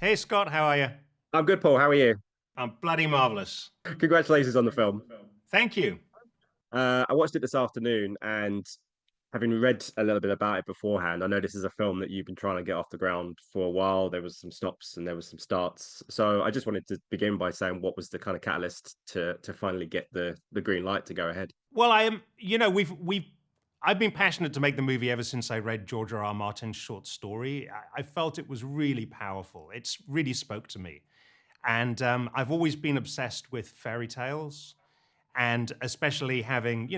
Hey, Scott, how are you? I'm good, Paul. How are you? I'm bloody marvelous. Congratulations on the film. Thank you. I watched it this afternoon, and having read a little bit about it beforehand, I know this is a film that you've been trying to get off the ground for a while. There was some stops and there was some starts. So I just wanted to begin by saying what was the kind of catalyst to finally get the green light to go ahead. Well, I am, I've been passionate to make the movie ever since I read George R. R. Martin's short story. I felt it was really powerful. It's really spoke to me. And I've always been obsessed with fairy tales, and especially having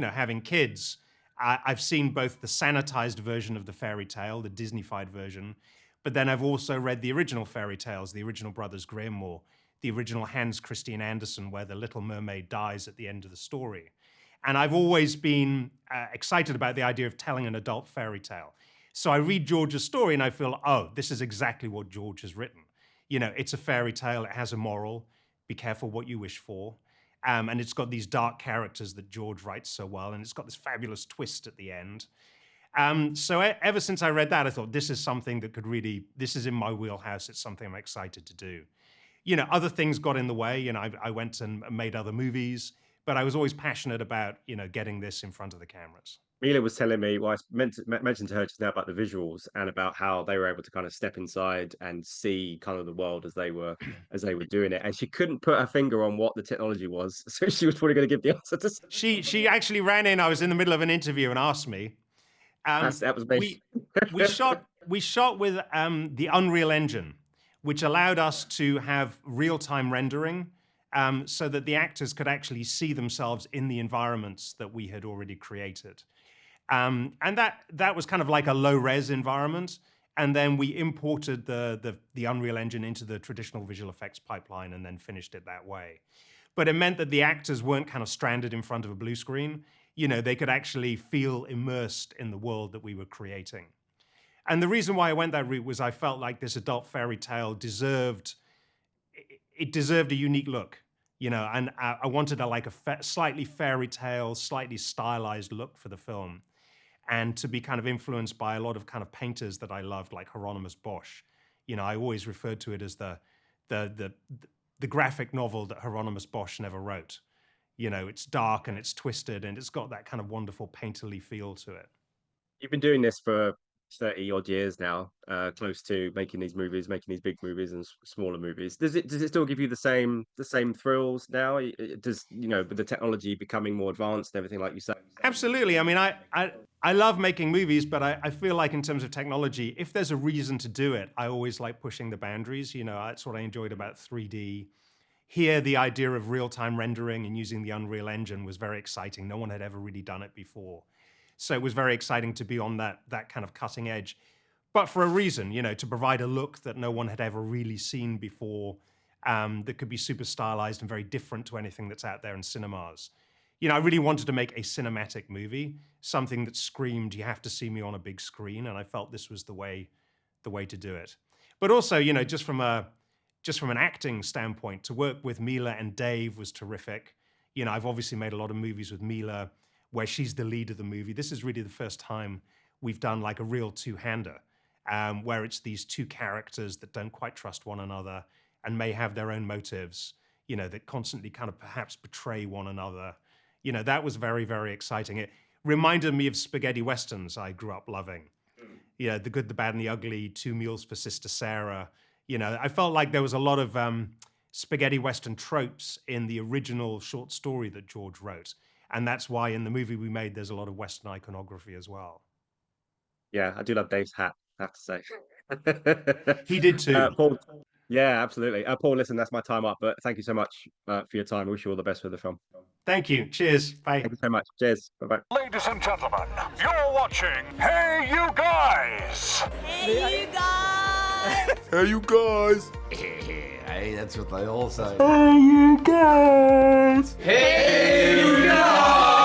kids. I've seen both the sanitized version of the fairy tale, the Disneyfied version, but then I've also read the original fairy tales, the original Brothers Grimm, or the original Hans Christian Andersen, where the Little Mermaid dies at the end of the story. And I've always been excited about the idea of telling an adult fairy tale. So I read George's story and I feel, oh, this is exactly what George has written. It's a fairy tale, it has a moral, be careful what you wish for. And it's got these dark characters that George writes so well, and it's got this fabulous twist at the end. So ever since I read that, I thought this is something that this is in my wheelhouse. It's something I'm excited to do. Other things got in the way. I went and made other movies, but I was always passionate about, getting this in front of the cameras. Milla was telling me, well, mentioned to her just now about the visuals and about how they were able to kind of step inside and see kind of the world as they were doing it, and she couldn't put her finger on what the technology was, so she was probably going to give the answer to. She actually ran in. I was in the middle of an interview and asked me. That was me. We shot with the Unreal Engine, which allowed us to have real-time rendering, so that the actors could actually see themselves in the environments that we had already created. And that was kind of like a low-res environment. And then we imported the Unreal Engine into the traditional visual effects pipeline and then finished it that way. But it meant that the actors weren't kind of stranded in front of a blue screen. They could actually feel immersed in the world that we were creating. And the reason why I went that route was I felt like this adult fairy tale deserved a unique look, and I wanted a slightly fairy tale, slightly stylized look for the film, and to be kind of influenced by a lot of kind of painters that I loved, like Hieronymus Bosch. I always referred to it as the graphic novel that Hieronymus Bosch never wrote. It's dark and it's twisted and it's got that kind of wonderful painterly feel to it. You've been doing this for 30 odd years now, close to making these big movies and smaller movies. Does it still give you the same thrills now? Does, with the technology becoming more advanced and everything like you said? Absolutely. I mean, I love making movies, but I feel like in terms of technology, if there's a reason to do it, I always like pushing the boundaries. That's what I enjoyed about 3D. Here, the idea of real-time rendering and using the Unreal Engine was very exciting. No one had ever really done it before. So it was very exciting to be on that kind of cutting edge. But for a reason, to provide a look that no one had ever really seen before, that could be super stylized and very different to anything that's out there in cinemas. I really wanted to make a cinematic movie, something that screamed, you have to see me on a big screen, and I felt this was the way to do it. But also, just from an acting standpoint, to work with Milla and Dave was terrific. I've obviously made a lot of movies with Milla where she's the lead of the movie. This is really the first time we've done like a real two-hander, where it's these two characters that don't quite trust one another and may have their own motives, that constantly kind of perhaps betray one another. That was very, very exciting. It reminded me of spaghetti westerns I grew up loving. The Good, the Bad, and the Ugly, Two Mules for Sister Sarah. I felt like there was a lot of spaghetti western tropes in the original short story that George wrote. And that's why in the movie we made, there's a lot of Western iconography as well. Yeah, I do love Dave's hat, I have to say. He did too. Paul, yeah, absolutely. Paul, listen, that's my time up, but thank you so much for your time. I wish you all the best for the film. Thank you. Cheers. Bye. Thank you so much. Cheers. Bye-bye. Ladies and gentlemen, you're watching Hey You Guys! Hey, you guys! Hey, you guys! Hey, that's what they all say. Hey, you guys! Hey, you guys!